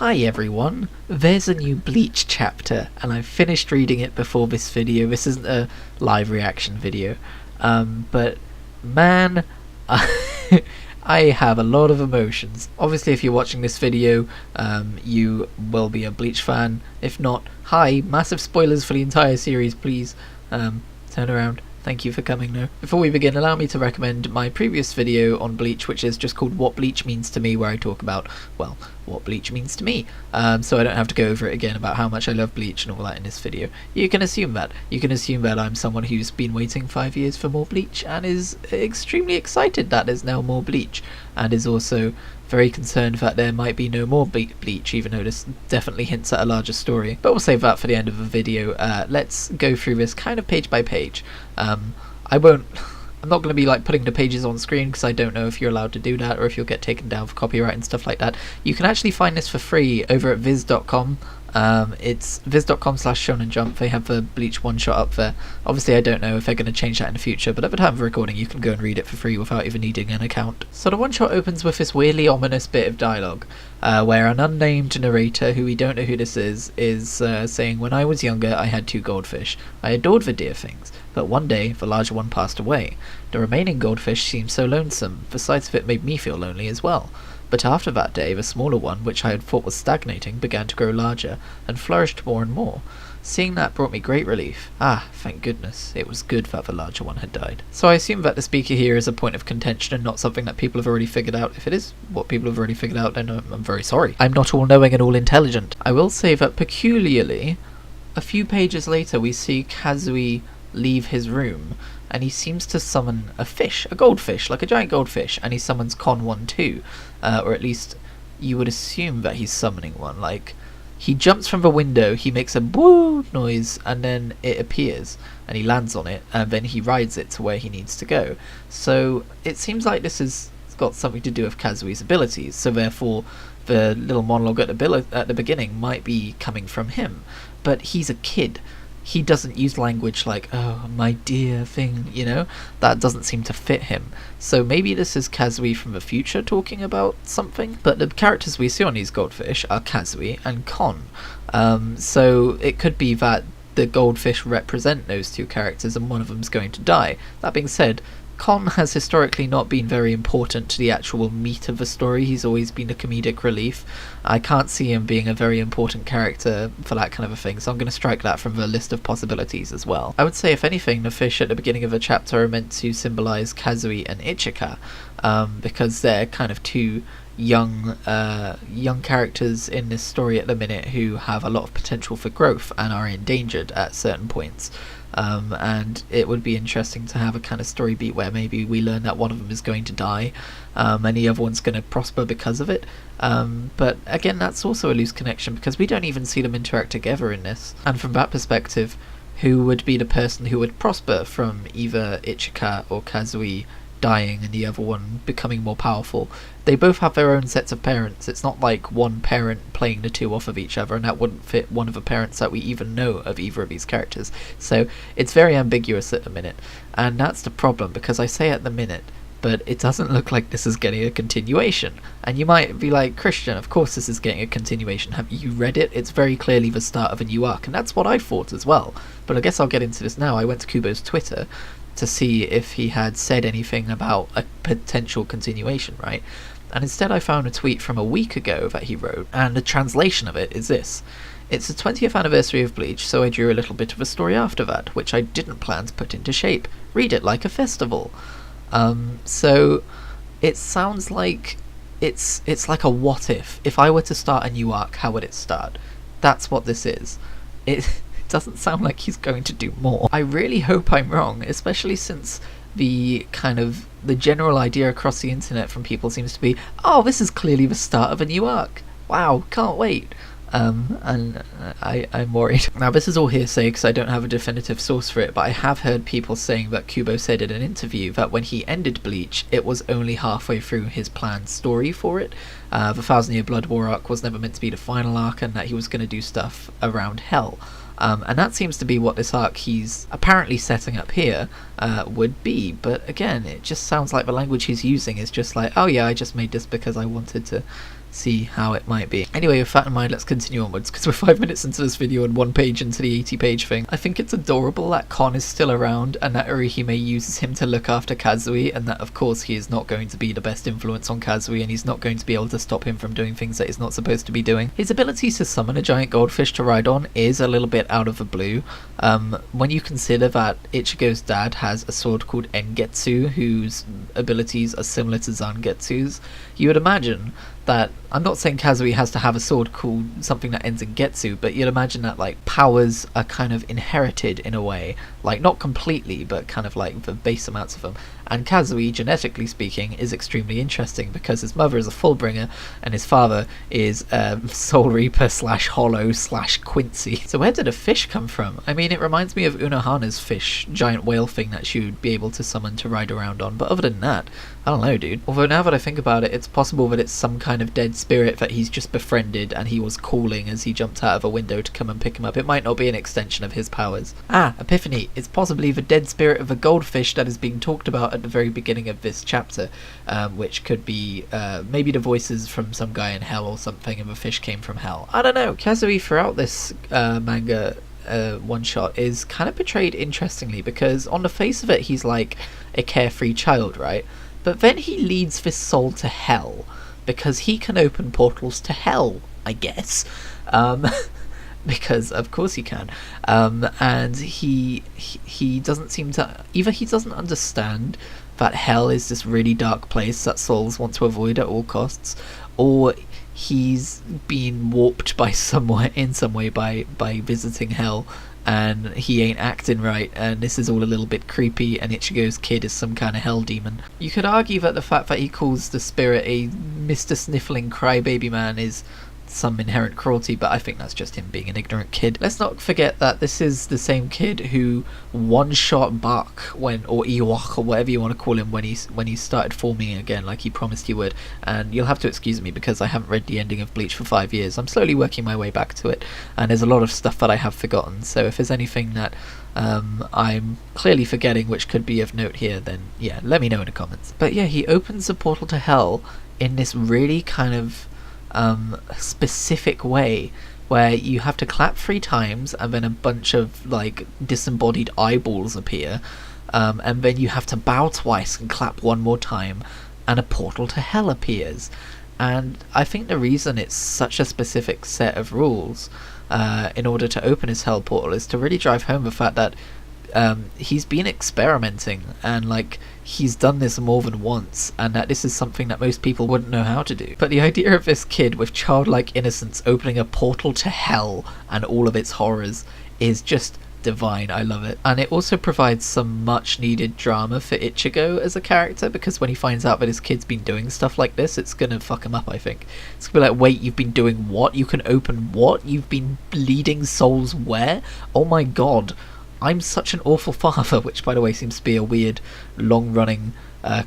Hi everyone, there's a new Bleach chapter, and I've finished reading it before this video. This isn't a live reaction video, but man, I have a lot of emotions. Obviously, if you're watching this video, you will be a Bleach fan. If not, hi, massive spoilers for the entire series, please turn around. Thank you for coming now. Before we begin, allow me to recommend my previous video on Bleach, which is just called What Bleach Means to Me, where I talk about, well, what Bleach means to me. So I don't have to go over it again about how much I love Bleach and all that in this video. You can assume that. You can assume that I'm someone who's been waiting 5 years for more Bleach and is extremely excited that there's now more Bleach, and is also very concerned that there might be no more Bleach, even though this definitely hints at a larger story. But we'll save that for the end of the video. Let's go through this kind of page by page. I'm not going to be like putting the pages on screen because I don't know if you're allowed to do that or if you'll get taken down for copyright and stuff like that. You can actually find this for free over at viz.com. It's viz.com/shonenjump. They have the Bleach one-shot up there. Obviously I don't know if they're going to change that in the future, but at the time of recording you can go and read it for free without even needing an account. So the one-shot opens with this weirdly ominous bit of dialogue, where an unnamed narrator, who we don't know who this is saying, "When I was younger I had 2 goldfish. I adored the dear things, but one day the larger one passed away. The remaining goldfish seemed so lonesome. The sight of it made me feel lonely as well. But after that day, the smaller one, which I had thought was stagnating, began to grow larger, and flourished more and more. Seeing that brought me great relief. Ah, thank goodness, it was good that the larger one had died." So I assume that the speaker here is a point of contention and not something that people have already figured out. If it is what people have already figured out, then I'm very sorry. I'm not all-knowing and all-intelligent. I will say that peculiarly, a few pages later we see Kazui leave his room, and he seems to summon a fish, a goldfish, like a giant goldfish, and he summons Con 1 too, or at least you would assume that he's summoning one. Like, he jumps from the window, he makes a boo noise, and then it appears, and he lands on it, and then he rides it to where he needs to go. So it seems like this has got something to do with Kazui's abilities, so therefore the little monologue at the beginning might be coming from him. But he's a kid. He doesn't use language like, "oh, my dear thing," you know? That doesn't seem to fit him. So maybe this is Kazui from the future talking about something? But the characters we see on these goldfish are Kazui and Kon. So it could be that the goldfish represent those 2 characters and one of them's going to die. That being said, Kon has historically not been very important to the actual meat of the story. He's always been a comedic relief. I can't see him being a very important character for that kind of a thing, so I'm going to strike that from the list of possibilities as well. I would say, if anything, the fish at the beginning of the chapter are meant to symbolise Kazui and Ichika, because they're kind of 2 young characters in this story at the minute who have a lot of potential for growth and are endangered at certain points. And it would be interesting to have a kind of story beat where maybe we learn that one of them is going to die, and the other one's going to prosper because of it. But again, that's also a loose connection because we don't even see them interact together in this. And from that perspective, who would be the person who would prosper from either Ichika or Kazui dying and the other one becoming more powerful? They both have their own sets of parents. It's not like one parent playing the 2 off of each other, and that wouldn't fit one of the parents that we even know of either of these characters. So it's very ambiguous at the minute, and that's the problem, because I say at the minute, but it doesn't look like this is getting a continuation. And you might be like, "Christian, of course this is getting a continuation. Have you read it? It's very clearly the start of a new arc," and that's what I thought as well. But I guess I'll get into this now. I went to Kubo's Twitter to see if he had said anything about a potential continuation, right? And instead I found a tweet from a week ago that he wrote, and the translation of it is this: "It's the 20th anniversary of Bleach, so I drew a little bit of a story after that, which I didn't plan to put into shape. Read it like a festival." So it sounds like it's like a what if. If I were to start a new arc, how would it start? That's what this is. It doesn't sound like he's going to do more. I really hope I'm wrong, especially since the general idea across the internet from people seems to be, "oh, this is clearly the start of a new arc. Wow, can't wait." And I'm worried. Now, this is all hearsay because I don't have a definitive source for it, but I have heard people saying that Kubo said in an interview that when he ended Bleach, it was only halfway through his planned story for it. The Thousand Year Blood War arc was never meant to be the final arc, and that he was going to do stuff around Hell. And that seems to be what this arc he's apparently setting up here would be. But again, it just sounds like the language he's using is just like, "oh yeah, I just made this because I wanted to see how it might be. Anyway, with that in mind, let's continue onwards, because we're 5 minutes into this video and 1 page into the 80-page thing. I think it's adorable that Kon is still around and that Orihime uses him to look after Kazui, and that of course he is not going to be the best influence on Kazui, and he's not going to be able to stop him from doing things that he's not supposed to be doing. His ability to summon a giant goldfish to ride on is a little bit out of the blue. When you consider that Ichigo's dad has a sword called Engetsu, whose abilities are similar to Zangetsu's, you would imagine that, I'm not saying Kazui has to have a sword called something that ends in Getsu, but you'd imagine that like powers are kind of inherited in a way, like not completely, but kind of like the base amounts of them. And Kazui, genetically speaking, is extremely interesting because his mother is a Fullbringer and his father is Soul Reaper / Hollow / Quincy. So where did a fish come from? I mean, it reminds me of Unohana's fish, giant whale thing that she would be able to summon to ride around on, but other than that, I don't know, dude. Although now that I think about it, it's possible that it's some kind of dead spirit that he's just befriended and he was calling as he jumped out of a window to come and pick him up. It might not be an extension of his powers. Ah, epiphany. It's possibly the dead spirit of a goldfish that is being talked about at the very beginning of this chapter, which could be maybe the voices from some guy in hell or something, and the fish came from hell. I don't know. Kazui throughout this manga one shot is kind of portrayed interestingly, because on the face of it he's like a carefree child, right? But then he leads this soul to hell because he can open portals to hell, I guess. Because of course he can. And he doesn't seem to, either he doesn't understand that hell is this really dark place that souls want to avoid at all costs, or he's been warped by in some way by visiting hell, and he ain't acting right, and this is all a little bit creepy, and Ichigo's kid is some kind of hell demon. You could argue that the fact that he calls the spirit a Mr. Sniffling Crybaby Man is some inherent cruelty, but I think that's just him being an ignorant kid. Let's not forget that this is the same kid who one-shot Buck or Ewok or whatever you want to call him when he started forming again like he promised he would. And you'll have to excuse me because I haven't read the ending of Bleach for 5 years. I'm slowly working my way back to it, and there's a lot of stuff that I have forgotten, so if there's anything that I'm clearly forgetting which could be of note here, then yeah, let me know in the comments. But yeah, he opens a portal to hell in this really kind of specific way, where you have to clap 3 times and then a bunch of like disembodied eyeballs appear, and then you have to bow twice and clap 1 more time and a portal to hell appears. And I think the reason it's such a specific set of rules in order to open his hell portal is to really drive home the fact that he's been experimenting, and like he's done this more than once, and that this is something that most people wouldn't know how to do. But the idea of this kid with childlike innocence opening a portal to hell and all of its horrors is just divine. I love it. And it also provides some much needed drama for Ichigo as a character, because when he finds out that his kid's been doing stuff like this, it's gonna fuck him up, I think. It's gonna be like, wait, you've been doing what? You can open what? You've been leading souls where? Oh my god, I'm such an awful father, which by the way seems to be a weird long-running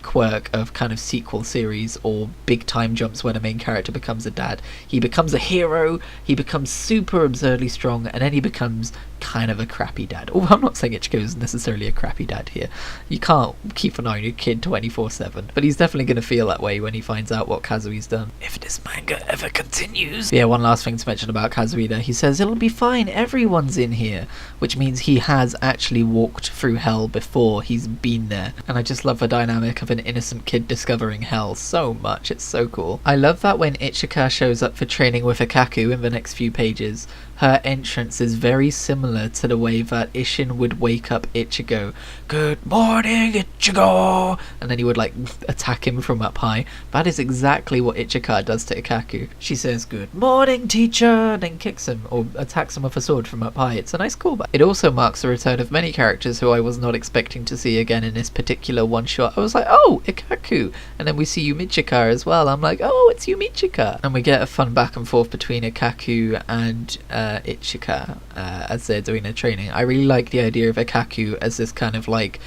quirk of kind of sequel series or big time jumps where the main character becomes a dad. He becomes a hero, he becomes super absurdly strong, and then he becomes kind of a crappy dad. Although I'm not saying Ichigo is necessarily a crappy dad here. You can't keep an eye on your kid 24/7, but he's definitely going to feel that way when he finds out what Kazui's done, if this manga ever continues. Yeah, one last thing to mention about Kazui there. He says, it'll be fine, everyone's in here, which means he has actually walked through hell before. He's been there, and I just love the dynamic of an innocent kid discovering hell so much. It's so cool. I love that when Ichika shows up for training with Akaku in the next few pages, her entrance is very similar to the way that Ishin would wake up Ichigo. Good morning, Ichigo! And then he would like attack him from up high. That is exactly what Ichika does to Akaku. She says, good morning, teacher, and then kicks him or attacks him with a sword from up high. It's a nice callback. It also marks the return of many characters who I was not expecting to see again in this particular one shot. I was like, oh, Ikaku! And then we see Yumichika as well. I'm like, oh, it's Yumichika! And we get a fun back and forth between Ikaku and Ichika as they're doing their training. I really like the idea of Ikaku as this kind of like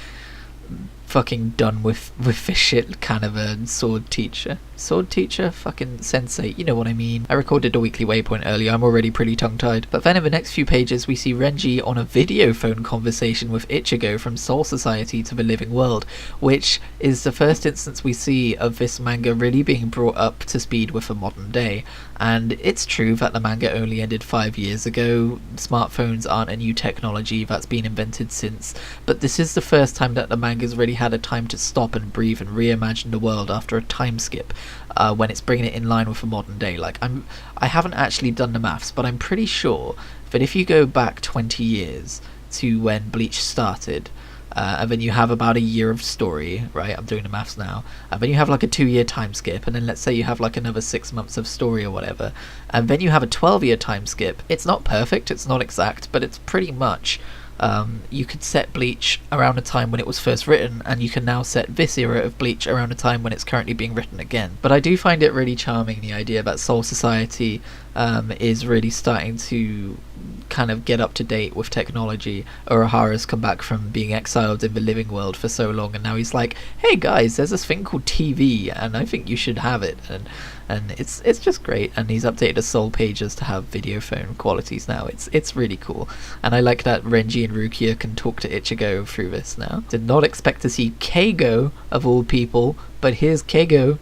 fucking done with this shit kind of a sword teacher. Sword teacher? Fucking sensei, you know what I mean. I recorded a weekly waypoint earlier, I'm already pretty tongue-tied. But then in the next few pages we see Renji on a video phone conversation with Ichigo from Soul Society to the living world, which is the first instance we see of this manga really being brought up to speed with the modern day. And it's true that the manga only ended 5 years ago, smartphones aren't a new technology that's been invented since, but this is the first time that the manga's really had a time to stop and breathe and reimagine the world after a time skip. When it's bringing it in line with the modern day. Like, I haven't actually done the maths, but I'm pretty sure that if you go back 20 years to when Bleach started, and then you have about a year of story, right? I'm doing the maths now. And then you have like a 2-year time skip, and then let's say you have like another 6 months of story or whatever, and then you have a 12-year time skip. It's not perfect, it's not exact, but it's pretty much. You could set Bleach around a time when it was first written, and you can now set this era of Bleach around a time when it's currently being written again. But I do find it really charming, the idea that Soul Society is really starting to kind of get up to date with technology. Urahara's come back from being exiled in the living world for so long, and now he's like, hey guys, there's this thing called TV, and I think you should have it. And it's just great, and he's updated the Soul pages to have video phone qualities now. It's really cool, and I like that Renji and Rukia can talk to Ichigo through this now. Did not expect to see Keigo, of all people, but here's Keigo,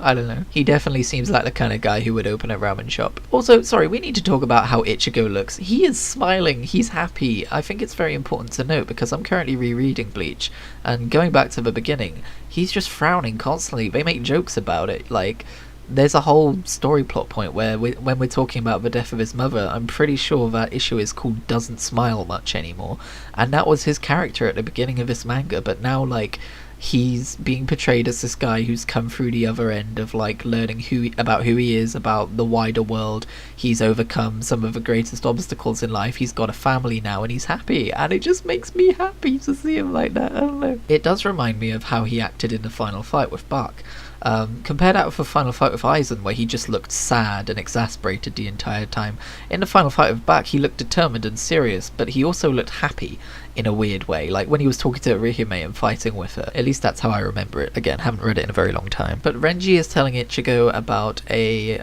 I don't know. He definitely seems like the kind of guy who would open a ramen shop. Also, sorry, we need to talk about how Ichigo looks. He is smiling, he's happy. I think it's very important to note, because I'm currently rereading Bleach, and going back to the beginning, he's just frowning constantly. They make jokes about it, like, there's a whole story plot point where when we're talking about the death of his mother, I'm pretty sure that issue is called Doesn't Smile Much Anymore, and that was his character at the beginning of this manga, but now, like, he's being portrayed as this guy who's come through the other end of, like, learning about who he is, about the wider world. He's overcome some of the greatest obstacles in life, he's got a family now, and he's happy, and it just makes me happy to see him like that. I don't know. It does remind me of how he acted in the final fight with Bach. Compare that with the final fight with Aizen, where he just looked sad and exasperated the entire time. In the final fight with Bach, he looked determined and serious, but he also looked happy in a weird way, like when he was talking to Rihime and fighting with her. At least that's how I remember it. Again, haven't read it in a very long time. But Renji is telling Ichigo about a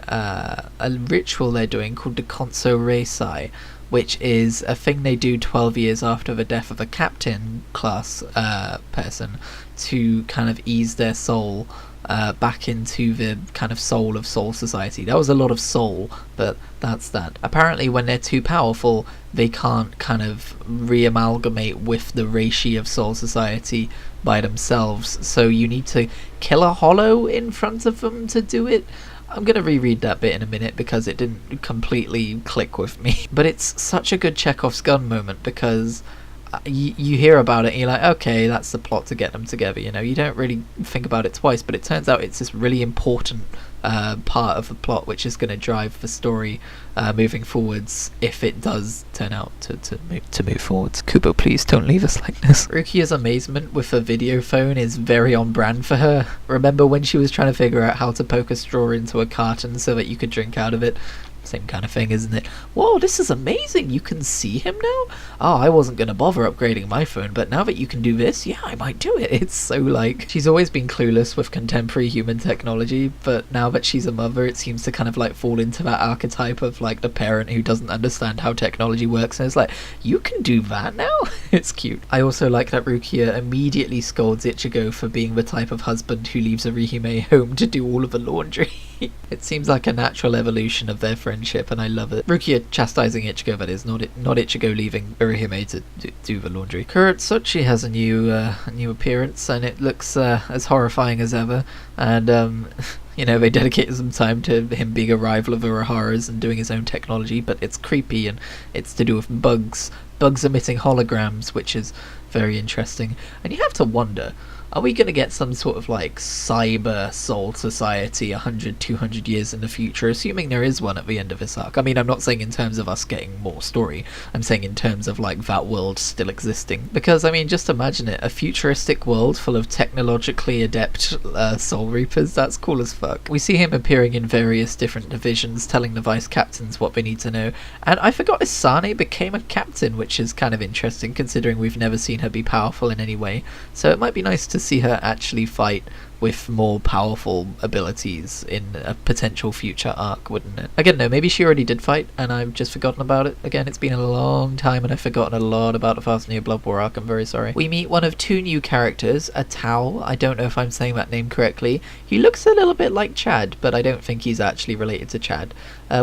ritual they're doing called the Konso Reisai, which is a thing they do 12 years after the death of a captain class person to kind of ease their soul back into the kind of soul of Soul Society. That was a lot of soul, but that's that. Apparently when they're too powerful, they can't kind of re-amalgamate with the reishi of Soul Society by themselves, so you need to kill a hollow in front of them to do it. I'm going to reread that bit in a minute because it didn't completely click with me. But it's such a good Chekhov's gun moment, because you hear about it and you're like, okay, that's the plot to get them together, you know, you don't really think about it twice, but it turns out it's this really important part of the plot which is going to drive the story moving forwards, if it does turn out to move forwards. Kubo, please don't leave us like this. Rukia's amazement with a video phone is very on brand for her. Remember when she was trying to figure out how to poke a straw into a carton so that you could drink out of it? Same kind of thing, isn't it? Whoa, this is amazing! You can see him now? Oh, I wasn't going to bother upgrading my phone, but now that you can do this, yeah, I might do it. It's so, like, she's always been clueless with contemporary human technology, but now that she's a mother, it seems to kind of, like, fall into that archetype of, like, the parent who doesn't understand how technology works, and it's like, you can do that now? It's cute. I also like that Rukia immediately scolds Ichigo for being the type of husband who leaves Orihime home to do all of the laundry. It seems like a natural evolution of their friendship, and I love it. Rukia chastising Ichigo, that is, not Ichigo leaving Urihime to do the laundry. Kuretsuchi has a new appearance, and it looks as horrifying as ever, and you know, they dedicated some time to him being a rival of Urahara's and doing his own technology, but it's creepy, and it's to do with bugs emitting holograms, which is very interesting. And you have to wonder, are we going to get some sort of like cyber soul society 100, 200 years in the future, assuming there is one at the end of this arc? I mean, I'm not saying in terms of us getting more story, I'm saying in terms of like that world still existing. Because I mean, just imagine it, a futuristic world full of technologically adept soul reapers. That's cool as fuck. We see him appearing in various different divisions, telling the vice captains what they need to know. And I forgot Isane became a captain, which is kind of interesting considering we've never seen her be powerful in any way. So it might be nice to see her actually fight with more powerful abilities in a potential future arc, wouldn't it? Again, no, maybe she already did fight and I've just forgotten about it. Again, it's been a long time and I've forgotten a lot about the Fafnir Blood War arc, I'm very sorry. We meet one of two new characters, a Tao. I don't know if I'm saying that name correctly. He looks a little bit like Chad, but I don't think he's actually related to Chad.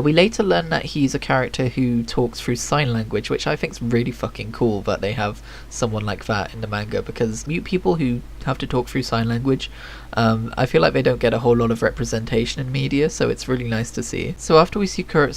We later learn that he's a character who talks through sign language, which I think is really fucking cool that they have someone like that in the manga, because mute people who have to talk through sign language, I feel like they don't get a whole lot of representation in media, so it's really nice to see. So after we see Mayuri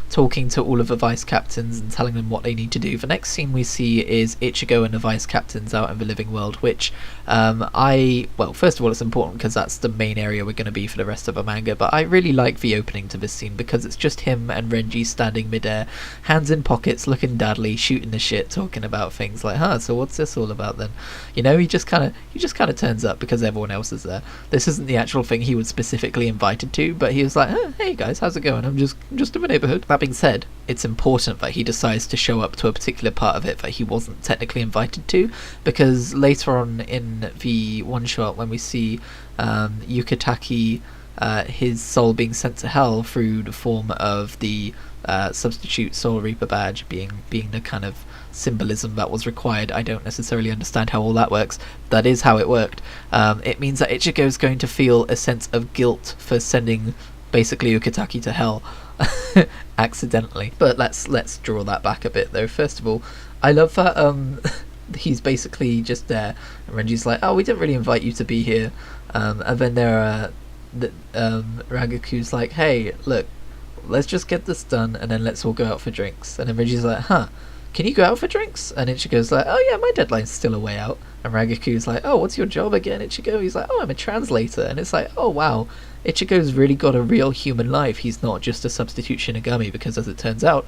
talking to all of the vice captains and telling them what they need to do, the next scene we see is Ichigo and the vice captains out in the living world, which well, first of all, it's important because that's the main area we're going to be for the rest of the manga, but I really like the opening to this scene because it's just him and Renji standing midair, hands in pockets, looking dadly, shooting the shit, talking about things like, so what's this all about then? You know, he just kind of turns up because everyone else is there. This isn't the actual thing he was specifically invited to, but he was like, hey guys, how's it going? I'm just in the neighborhood. That being said, it's important that he decides to show up to a particular part of it that he wasn't technically invited to, because later on in the one shot when we see Yukitaki, his soul being sent to hell through the form of the substitute Soul Reaper badge being the kind of symbolism that was required. I don't necessarily understand how all that works. That is how it worked. It means that Ichigo is going to feel a sense of guilt for sending basically Ukitaki to hell accidentally. But let's draw that back a bit though. First of all, I love that he's basically just there and Renji's like, we didn't really invite you to be here, and then Ragaku's like, hey look, let's just get this done and then let's all go out for drinks. And then Renji's like, can you go out for drinks? And Ichigo's like, oh yeah, my deadline's still a way out. And Ragaku's like, what's your job again, Ichigo? He's like, I'm a translator. And it's like, oh wow, Ichigo's really got a real human life. He's not just a substitute Shinigami, because as it turns out,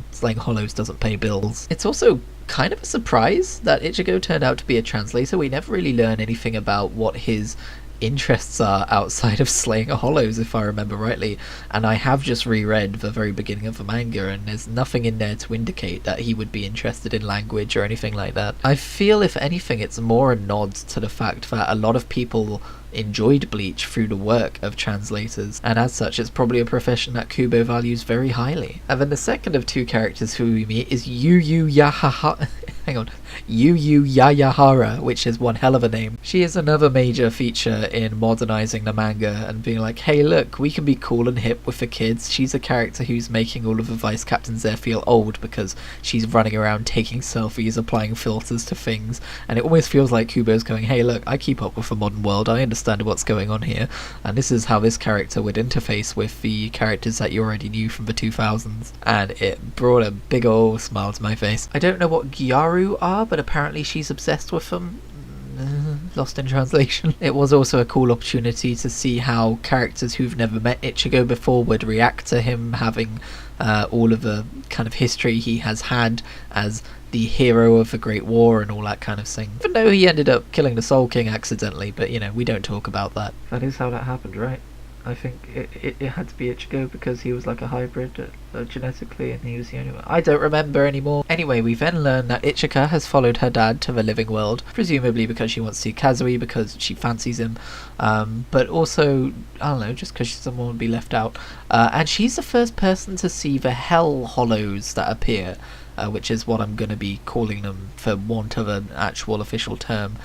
slaying hollows doesn't pay bills. It's also kind of a surprise that Ichigo turned out to be a translator. We never really learn anything about what his interests are outside of slaying hollows, if I remember rightly, and I have just reread the very beginning of the manga and there's nothing in there to indicate that he would be interested in language or anything like that. I feel if anything it's more a nod to the fact that a lot of people enjoyed Bleach through the work of translators, and as such it's probably a profession that Kubo values very highly. And then the second of two characters who we meet is Yu Yayahara, which is one hell of a name. She is another major feature in modernizing the manga and being like, hey look, we can be cool and hip with the kids. She's a character who's making all of the vice captains there feel old because she's running around taking selfies, applying filters to things, and it almost feels like Kubo's going, hey look, I keep up with the modern world, I understand what's going on here, and this is how this character would interface with the characters that you already knew from the 2000s, and it brought a big ol' smile to my face. I don't know what Gyaru are, but apparently she's obsessed with them. Lost in translation. It was also a cool opportunity to see how characters who've never met Ichigo before would react to him having all of the kind of history he has had as the hero of the Great War and all that kind of thing. Even though he ended up killing the Soul King accidentally, but you know, we don't talk about that. That is how that happened, right? I think it had to be Ichigo because he was like a hybrid genetically and he was the only one. I don't remember anymore. Anyway, we then learn that Ichika has followed her dad to the living world, presumably because she wants to see Kazui because she fancies him, but also, I don't know, just because someone would be left out. And she's the first person to see the Hell Hollows that appear, which is what I'm going to be calling them for want of an actual official term.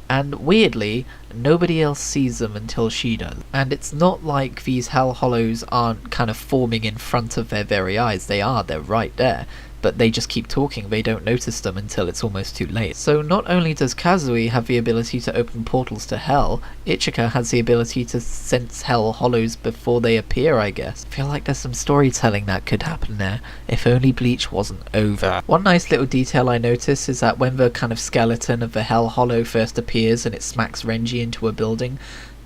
And weirdly, nobody else sees them until she does. And it's not like these Hell Hollows aren't kind of forming in front of their very eyes. They're right there. but they just keep talking. They don't notice them until it's almost too late. So not only does Kazui have the ability to open portals to hell, Ichika has the ability to sense hell hollows before they appear, I guess. I feel like there's some storytelling that could happen there, if only Bleach wasn't over. One nice little detail I noticed is that when the kind of skeleton of the hell hollow first appears and it smacks Renji into a building,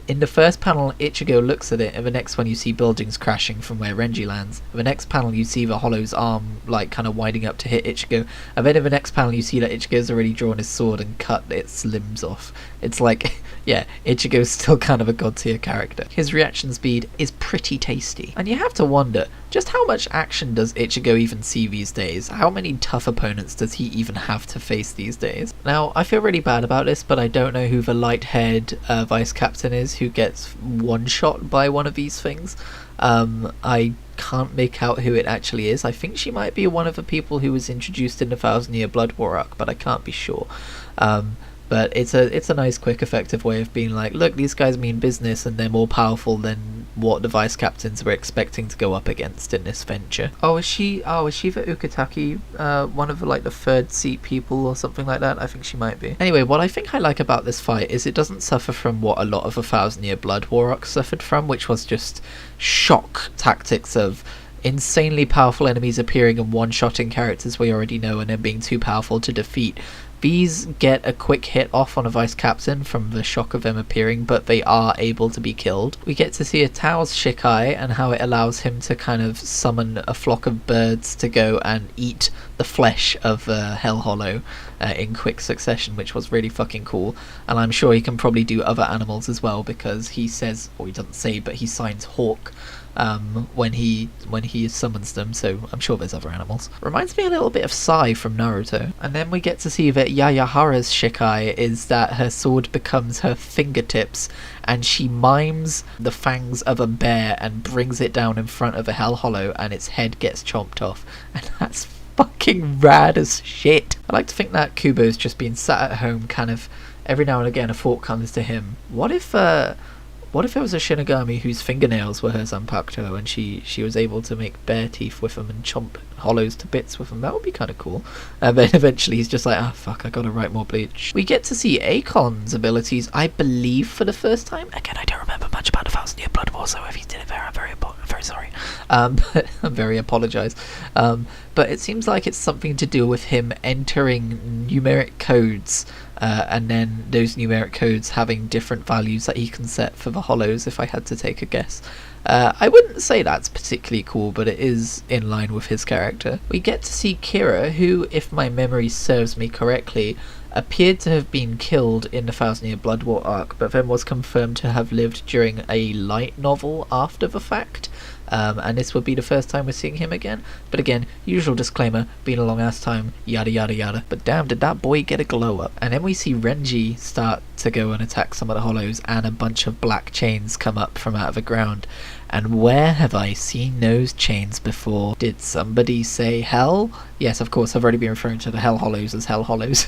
in the first panel, Ichigo looks at it, and the next one you see buildings crashing from where Renji lands. In the next panel, you see the Hollow's arm, like, kind of winding up to hit Ichigo. And then in the next panel, you see that Ichigo's already drawn his sword and cut its limbs off. It's like, yeah, Ichigo's still kind of a god tier character. His reaction speed is pretty tasty. And you have to wonder, just how much action does Ichigo even see these days? How many tough opponents does he even have to face these days? Now, I feel really bad about this, but I don't know who the light-haired vice captain is who gets one-shot by one of these things. I can't make out who it actually is. I think she might be one of the people who was introduced in the 1000-Year Blood War arc, but I can't be sure. But it's a nice, quick, effective way of being like, look, these guys mean business and they're more powerful than what the vice captains were expecting to go up against in this venture. Is she the Ukitake, one of the third seat people or something like that? I think she might be. Anyway, what I think I like about this fight is it doesn't suffer from what a lot of the 1000-Year Blood War arc suffered from, which was just shock tactics of insanely powerful enemies appearing and one-shotting characters we already know and then being too powerful to defeat. These get a quick hit off on a vice captain from the shock of them appearing, but they are able to be killed. We get to see a Tao's Shikai and how it allows him to kind of summon a flock of birds to go and eat the flesh of Hell Hollow in quick succession, which was really fucking cool. And I'm sure he can probably do other animals as well, because he says, or he doesn't say, but he signs Hawk when he summons them, so I'm sure there's other animals. Reminds me a little bit of Sai from Naruto. And then we get to see that Yayahara's Shikai is that her sword becomes her fingertips and she mimes the fangs of a bear and brings it down in front of a Hell Hollow and its head gets chomped off, and that's fucking rad as shit. I like to think that Kubo's just been sat at home, kind of every now and again a thought comes to him, what if there was a Shinigami whose fingernails were her Zanpakuto and she was able to make bear teeth with them and chomp hollows to bits with them? That would be kind of cool. And then eventually he's just like, fuck, I gotta write more Bleach. We get to see Akon's abilities, I believe, for the first time. Again, I don't remember much about the 1000-Year Blood War, so if he did it there, I'm very sorry. But I'm very apologise. But it seems like it's something to do with him entering numeric codes, and then those numeric codes having different values that he can set for the hollows, if I had to take a guess. I wouldn't say that's particularly cool, but it is in line with his character. We get to see Kira, who, if my memory serves me correctly, appeared to have been killed in the 1000-Year Blood War arc, but then was confirmed to have lived during a light novel after the fact. And this would be the first time we're seeing him again. But again, usual disclaimer, been a long ass time, yada yada yada. But damn, did that boy get a glow up. And then we see Renji start to go and attack some of the hollows, and a bunch of black chains come up from out of the ground. And where have I seen those chains before? Did somebody say hell? Yes, of course, I've already been referring to the Hell Hollows as Hell Hollows.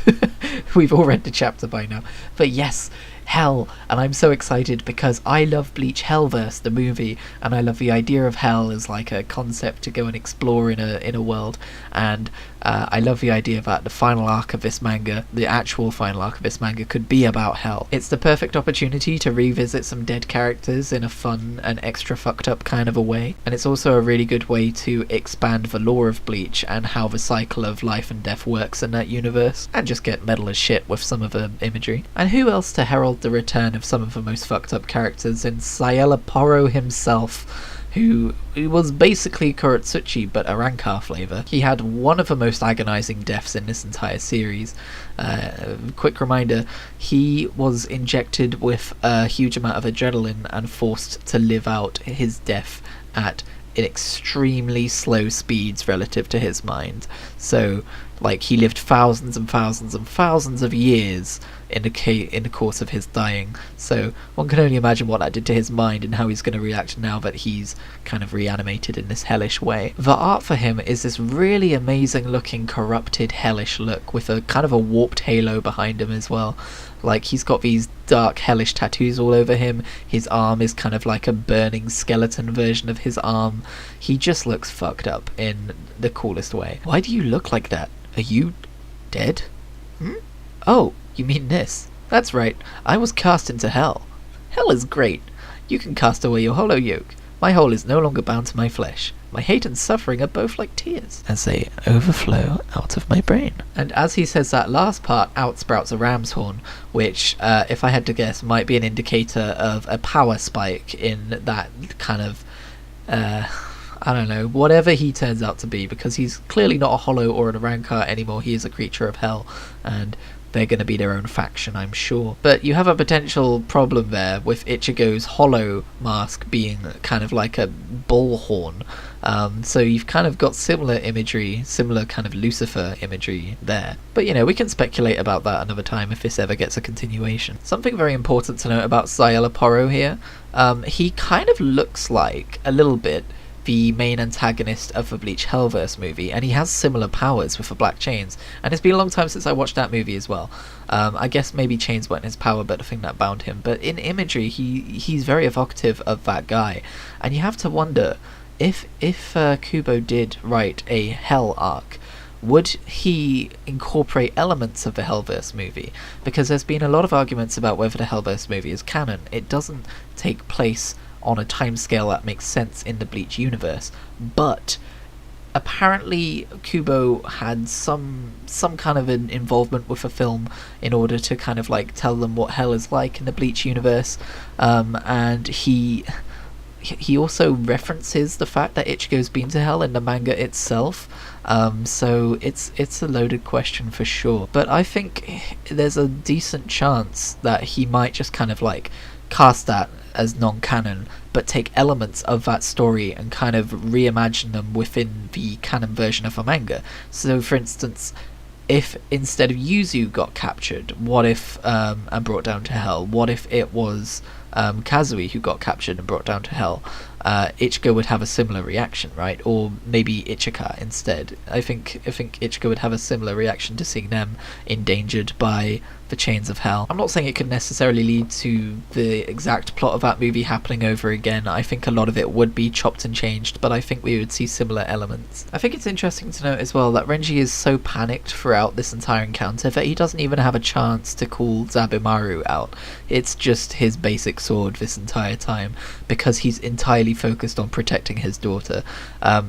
We've all read the chapter by now. But yes, hell, and I'm so excited because I love Bleach Hellverse, the movie, and I love the idea of hell as like a concept to go and explore in a world, and I love the idea that the final arc of this manga, the actual final arc of this manga, could be about hell. It's the perfect opportunity to revisit some dead characters in a fun and extra fucked up kind of a way, and it's also a really good way to expand the lore of Bleach and how the cycle of life and death works in that universe, and just get metal as shit with some of the imagery. And who else to herald the return of some of the most fucked up characters than Sayalaporo himself, who was basically Kurotsuchi but a Rancor flavour. He had one of the most agonising deaths in this entire series. Quick reminder, he was injected with a huge amount of adrenaline and forced to live out his death at extremely slow speeds relative to his mind. So, like, he lived thousands and thousands and thousands of years in the course of his dying. So one can only imagine what that did to his mind and how he's going to react now that he's kind of reanimated in this hellish way. The art for him is this really amazing looking corrupted hellish look with a kind of a warped halo behind him as well. Like, he's got these dark hellish tattoos all over him. His arm is kind of like a burning skeleton version of his arm. He just looks fucked up in the coolest way. Why do you look like that? Are you dead? Oh, you mean this? That's right, I was cast into hell. Hell is great. You can cast away your hollow yoke. My hole is no longer bound to my flesh. My hate and suffering are both like tears, as they overflow out of my brain. And as he says that last part, out sprouts a ram's horn, which, if I had to guess, might be an indicator of a power spike in that kind of, I don't know, whatever he turns out to be, because he's clearly not a hollow or an Arankar anymore. He is a creature of hell, and they're going to be their own faction, I'm sure. But you have a potential problem there with Ichigo's hollow mask being kind of like a bullhorn. So you've kind of got similar imagery, similar kind of Lucifer imagery there. But you know, we can speculate about that another time if this ever gets a continuation. Something very important to note about Szayelaporro here, he kind of looks like, a little bit, the main antagonist of the Bleach Hellverse movie, and he has similar powers with the black chains, and it's been a long time since I watched that movie as well. I guess maybe chains weren't his power, but the thing that bound him. But in imagery, he's very evocative of that guy, and you have to wonder if Kubo did write a Hell arc, would he incorporate elements of the Hellverse movie? Because there's been a lot of arguments about whether the Hellverse movie is canon. It doesn't take place on a timescale that makes sense in the Bleach universe, but apparently Kubo had some kind of an involvement with a film in order to kind of like tell them what hell is like in the Bleach universe, and he also references the fact that Ichigo's been to hell in the manga itself. So it's a loaded question for sure, but I think there's a decent chance that he might just kind of like cast that as non-canon, but take elements of that story and kind of reimagine them within the canon version of a manga. So for instance, if instead of Yuzu got captured, what if and brought down to hell, what if it was Kazui who got captured and brought down to hell? Ichigo would have a similar reaction, right? Or maybe Ichika instead. I think Ichigo would have a similar reaction to seeing them endangered by the chains of hell. I'm not saying it could necessarily lead to the exact plot of that movie happening over again. I think a lot of it would be chopped and changed, but I think we would see similar elements. I think it's interesting to note as well that Renji is so panicked throughout this entire encounter that he doesn't even have a chance to call Zabumaru out. It's just his basic sword this entire time, because he's entirely focused on protecting his daughter,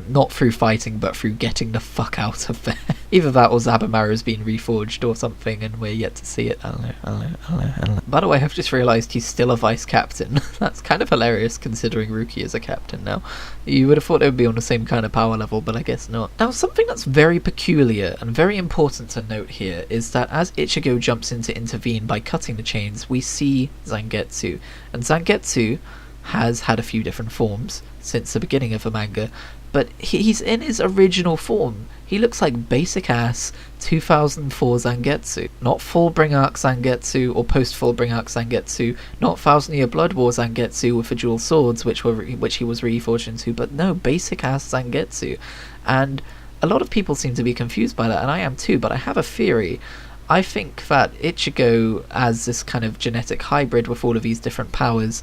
not through fighting but through getting the fuck out of there. Either that or Zabumaru's been reforged or something and we're yet to see it. I don't know. By the way, I've just realised he's still a vice captain. That's kind of hilarious considering Ruki is a captain now. You would have thought they would be on the same kind of power level, but I guess not. Now, something that's very peculiar and very important to note here is that as Ichigo jumps in to intervene by cutting the chains, we see Zangetsu, and Zangetsu has had a few different forms since the beginning of the manga, but he's in his original form. He looks like basic ass 2004 Zangetsu, not Fullbring Arc Zangetsu or post Fullbring Arc Zangetsu, not Thousand Year Blood War Zangetsu with the dual swords which he was reforged into, but no, basic ass Zangetsu. And a lot of people seem to be confused by that, and I am too, but I have a theory. I think that Ichigo, as this kind of genetic hybrid with all of these different powers,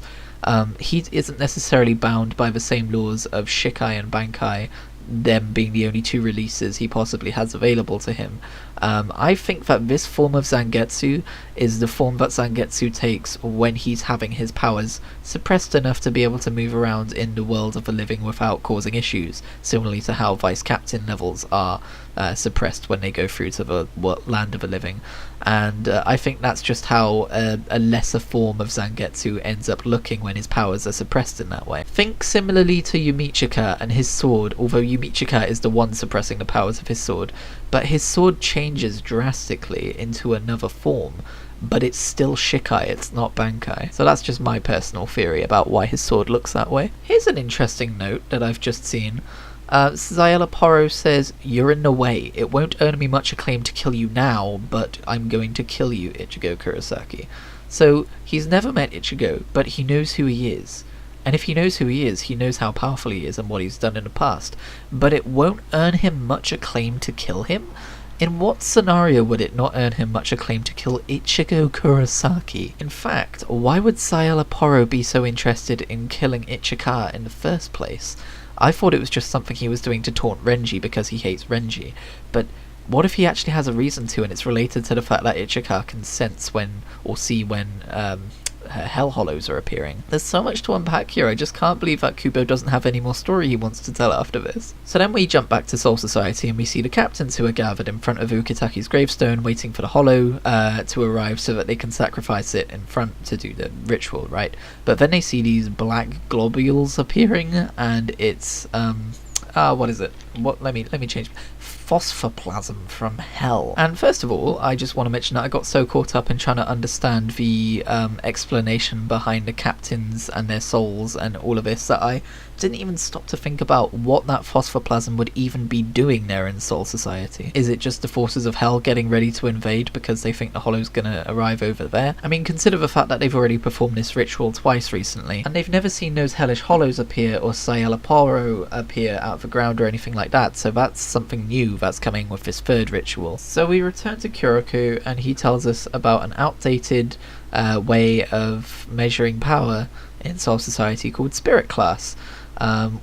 he isn't necessarily bound by the same laws of Shikai and Bankai, them being the only two releases he possibly has available to him. I think that this form of Zangetsu is the form that Zangetsu takes when he's having his powers suppressed enough to be able to move around in the world of the living without causing issues, similarly to how Vice Captain levels are suppressed when they go through to the land of the living. And I think that's just how a lesser form of Zangetsu ends up looking when his powers are suppressed in that way. Think similarly to Yumichika and his sword, although Yumichika is the one suppressing the powers of his sword, but his sword changes drastically into another form, but it's still Shikai, it's not Bankai. So that's just my personal theory about why his sword looks that way. Here's an interesting note that I've just seen. Poro says, "You're in the way. It won't earn me much acclaim to kill you now, but I'm going to kill you, Ichigo Kurosaki." So, he's never met Ichigo, but he knows who he is. And if he knows who he is, he knows how powerful he is and what he's done in the past. But it won't earn him much acclaim to kill him? In what scenario would it not earn him much acclaim to kill Ichigo Kurosaki? In fact, why would Poro be so interested in killing Ichika in the first place? I thought it was just something he was doing to taunt Renji because he hates Renji. But what if he actually has a reason to, and it's related to the fact that Ichika can sense when, or see when, Hell Hollows are appearing? There's so much to unpack here. I just can't believe that Kubo doesn't have any more story he wants to tell after this. So then we jump back to Soul Society and we see the captains who are gathered in front of Ukitaki's gravestone waiting for the Hollow to arrive so that they can sacrifice it in front to do the ritual, right? But then they see these black globules appearing, and it's what is it? Let me change. Phosphoplasm from hell. And first of all, I just want to mention that I got so caught up in trying to understand the explanation behind the captains and their souls and all of this that I didn't even stop to think about what that phosphoplasm would even be doing there in Soul Society. Is it just the forces of hell getting ready to invade because they think the Hollow's gonna arrive over there? I mean, consider the fact that they've already performed this ritual twice recently, and they've never seen those hellish Hollows appear or Poro appear out of the ground or anything like that, so that's something new that's coming with this third ritual. So we return to Kuroko, and he tells us about an outdated way of measuring power in Soul Society called Spirit Class.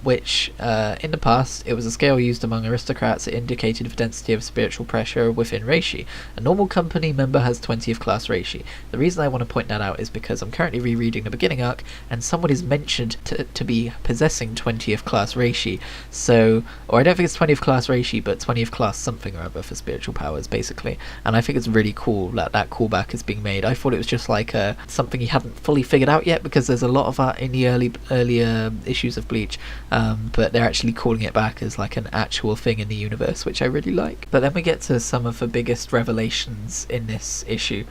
Which in the past it was a scale used among aristocrats. It indicated the density of spiritual pressure within reishi. A normal company member has 20th class reishi. The reason I want to point that out is because I'm currently rereading the beginning arc and someone is mentioned to be possessing 20th class reishi. So, or I don't think it's 20th class reishi, but 20th class something or other for spiritual powers basically. And I think it's really cool that that callback is being made. I thought it was just like something he hadn't fully figured out yet, because there's a lot of that in the earlier issues of Bleach. But they're actually calling it back as like an actual thing in the universe, which I really like. But then we get to some of the biggest revelations in this issue.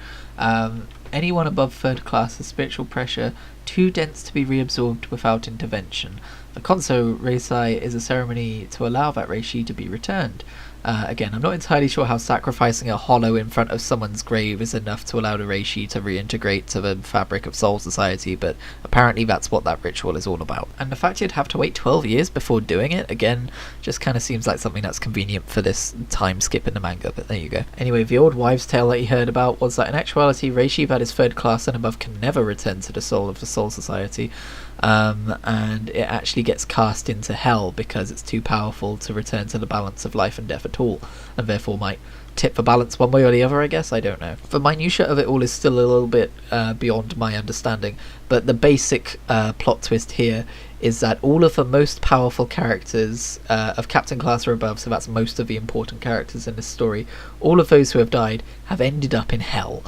Anyone above third class has spiritual pressure too dense to be reabsorbed without intervention. The Konso Reisai is a ceremony to allow that reishi to be returned. Again, I'm not entirely sure how sacrificing a hollow in front of someone's grave is enough to allow the reishi to reintegrate to the fabric of Soul Society, but apparently that's what that ritual is all about. And the fact you'd have to wait 12 years before doing it, again, just kind of seems like something that's convenient for this time skip in the manga, but there you go. Anyway, the old wives' tale that he heard about was that in actuality, reishi that is third class and above can never return to the soul of the Soul Society. And it actually gets cast into hell because it's too powerful to return to the balance of life and death at all, and therefore might tip the balance one way or the other, I guess. I don't know. The minutiae of it all is still a little bit beyond my understanding, but the basic plot twist here is that all of the most powerful characters of Captain Class or above, so that's most of the important characters in this story, all of those who have died have ended up in hell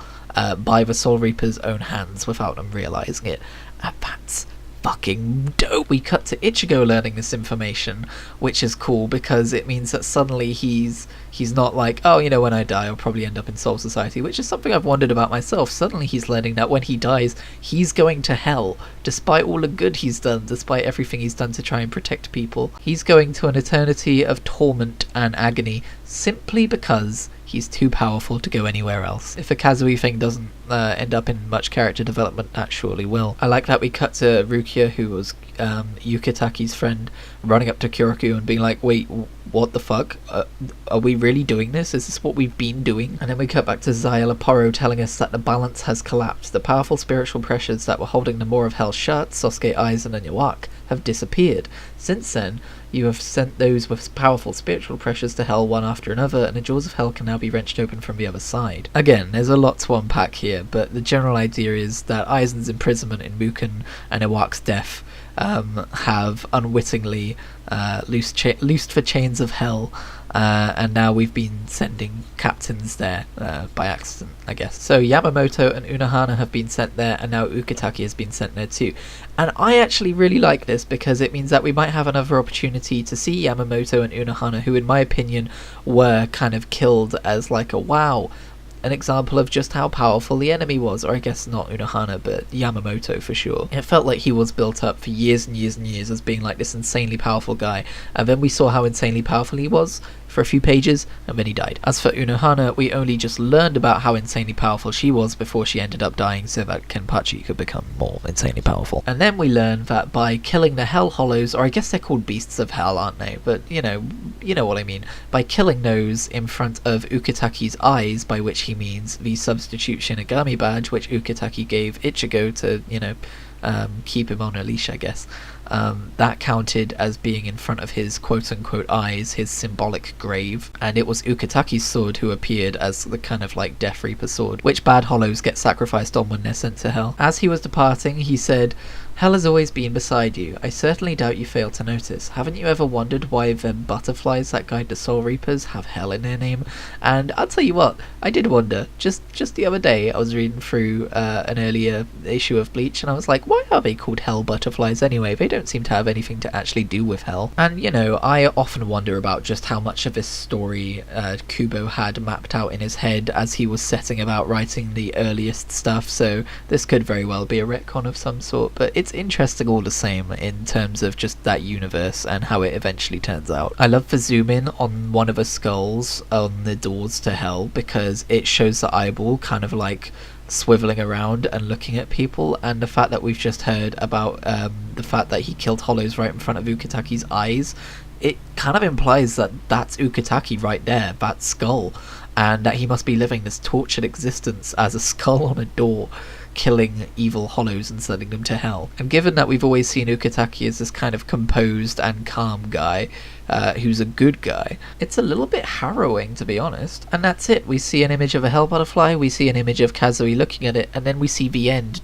by the Soul Reaper's own hands without them realizing it, and that's fucking dope. We cut to Ichigo learning this information, which is cool because it means that suddenly he's not like, oh, you know, when I die I'll probably end up in Soul Society, which is something I've wondered about myself. Suddenly he's learning that when he dies he's going to hell, despite all the good he's done, despite everything he's done to try and protect people. He's going to an eternity of torment and agony simply because he's too powerful to go anywhere else. If the Kazui thing doesn't end up in much character development, that surely will. I like that we cut to Rukia, who was Yukitaki's friend, running up to Kuroko and being like, wait, what the fuck? Are we really doing this? Is this what we've been doing? And then we cut back to Poro telling us that the balance has collapsed. The powerful spiritual pressures that were holding the Maw of Hell shut, Sosuke, Aizen and Yawak, have disappeared. Since then, you have sent those with powerful spiritual pressures to hell one after another, and the jaws of hell can now be wrenched open from the other side. Again, there's a lot to unpack here, but the general idea is that Aizen's imprisonment in Muken and Iwak's death have unwittingly loosed the chains of hell, and now we've been sending captains there by accident, I guess. So Yamamoto and Unohana have been sent there, and now Ukitake has been sent there too. And I actually really like this because it means that we might have another opportunity to see Yamamoto and Unohana, who in my opinion were kind of killed as like a wow, an example of just how powerful the enemy was, or I guess not Unohana, but Yamamoto for sure. It felt like he was built up for years and years and years as being like this insanely powerful guy, and then we saw how insanely powerful he was for a few pages, and then he died. As for Unohana, we only just learned about how insanely powerful she was before she ended up dying so that Kenpachi could become more insanely powerful. And then we learned that by killing the Hell Hollows, or I guess they're called Beasts of Hell, aren't they? But you know what I mean. By killing those in front of Ukitaki's eyes, by which he means the substitute Shinigami badge, which Ukitaki gave Ichigo to, keep him on a leash, I guess. That counted as being in front of his quote-unquote eyes, his symbolic grave, and it was Ukitaki's sword who appeared as the kind of like Death Reaper sword, which bad hollows get sacrificed on when they're sent to Hell. As he was departing, he said, "Hell has always been beside you. I certainly doubt you failed to notice. Haven't you ever wondered why the butterflies that guide the Soul Reapers have Hell in their name?" And I'll tell you what, I did wonder. Just the other day, I was reading through an earlier issue of Bleach, and I was like, why are they called Hell butterflies anyway? They don't seem to have anything to actually do with Hell. And, I often wonder about just how much of this story Kubo had mapped out in his head as he was setting about writing the earliest stuff, so this could very well be a retcon of some sort, but it's interesting all the same in terms of just that universe and how it eventually turns out. I love the zoom in on one of the skulls on the doors to Hell because it shows the eyeball kind of like swiveling around and looking at people, and the fact that we've just heard about the fact that he killed Hollows right in front of Ukitaki's eyes, it kind of implies that that's Ukitaki right there, that skull, and that he must be living this tortured existence as a skull on a door, killing evil Hollows and sending them to Hell. And given that we've always seen Ukitaki as this kind of composed and calm guy who's a good guy, it's a little bit harrowing, to be honest. And that's it. We see an image of a Hell butterfly, we see an image of Kazui looking at it, and then we see the end, ...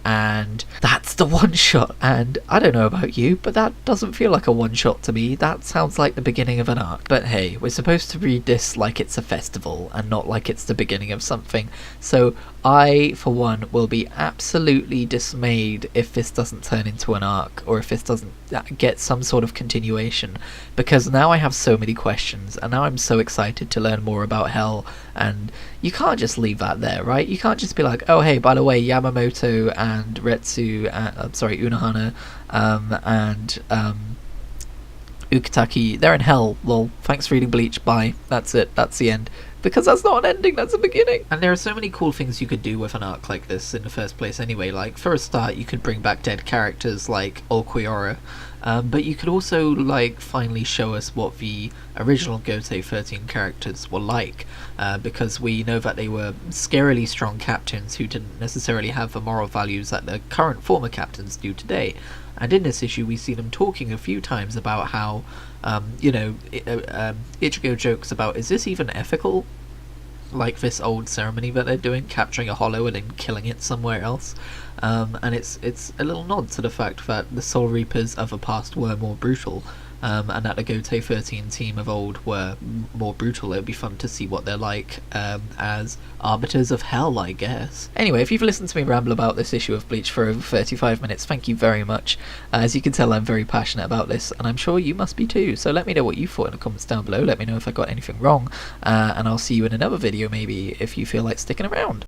And that's the one shot, and I don't know about you, but that doesn't feel like a one shot to me. That sounds like the beginning of an arc. But hey, we're supposed to read this like it's a festival and not like it's the beginning of something, so I, for one, will be absolutely dismayed if this doesn't turn into an arc, or if this doesn't get some sort of continuation, because now I have so many questions, and now I'm so excited to learn more about Hell, and you can't just leave that there, right? You can't just be like, oh hey, by the way, Yamamoto and Unohana and Ukitaki, they're in Hell. Well, thanks for reading Bleach, bye. That's it, that's the end. Because that's not an ending, that's a beginning. And there are so many cool things you could do with an arc like this in the first place anyway. Like, for a start, you could bring back dead characters like Ulquiorra, but you could also, like, finally show us what the original Gote 13 characters were like, because we know that they were scarily strong captains who didn't necessarily have the moral values that the current former captains do today. And in this issue we see them talking a few times about how, Ichigo jokes about, is this even ethical? Like this old ceremony that they're doing, capturing a hollow and then killing it somewhere else. And it's a little nod to the fact that the Soul Reapers of the past were more brutal, and that the Gote 13 team of old were more brutal. It would be fun to see what they're like as arbiters of Hell, I guess. Anyway, if you've listened to me ramble about this issue of Bleach for over 35 minutes, thank you very much. As you can tell, I'm very passionate about this, and I'm sure you must be too, so let me know what you thought in the comments down below. Let me know if I got anything wrong, and I'll see you in another video maybe if you feel like sticking around.